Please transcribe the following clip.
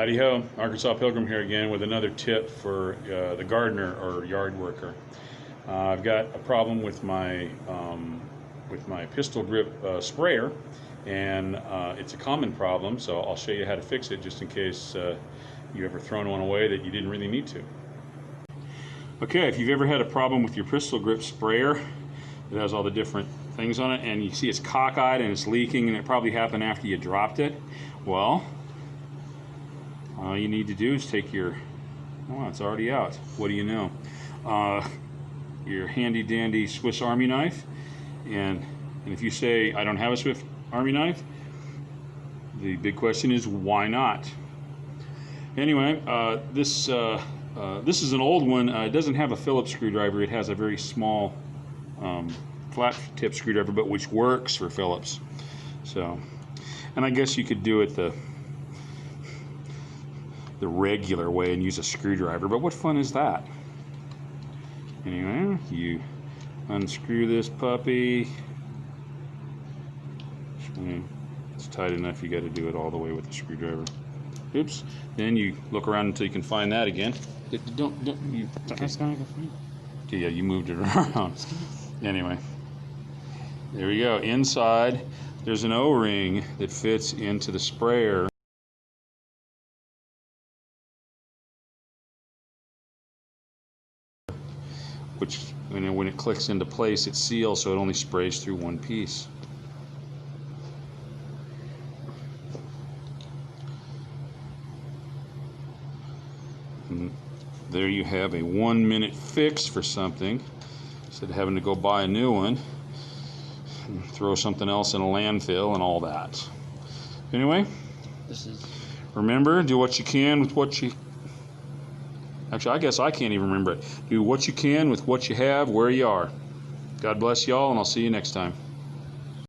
Howdy ho, Arkansas Pilgrim here again with another tip for the gardener or yard worker. I've got a problem with my pistol grip sprayer, and it's a common problem, so I'll show you how to fix it just in case you ever thrown one away that you didn't really need to. Okay, if you've ever had a problem with your pistol grip sprayer, it has all the different things on it, and you see it's cockeyed and it's leaking, and it probably happened after you dropped it. Well, all you need to do is take your, oh, it's already out. What do you know? Your handy dandy Swiss Army knife, and if you say, I don't have a Swiss Army knife, the big question is, why not? Anyway, this is an old one. It doesn't have a Phillips screwdriver. It has a very small flat tip screwdriver, but which works for Phillips. So, and I guess you could do it the regular way and use a screwdriver, but what fun is that? Anyway, you unscrew this puppy. It's tight enough, you got to do it all the way with the screwdriver. Oops. Then you look around until you can find that again. Don't you? Yeah, you moved it around. Anyway, there we go. Inside, there's an O-ring that fits into the sprayer. Which, when it clicks into place, it seals, so it only sprays through one piece. And there you have a 1-minute fix for something, instead of having to go buy a new one and throw something else in a landfill and all that. Anyway, remember, do what you can with what you... Actually, I guess I can't even remember it. Do what you can with what you have, where you are. God bless y'all, and I'll see you next time.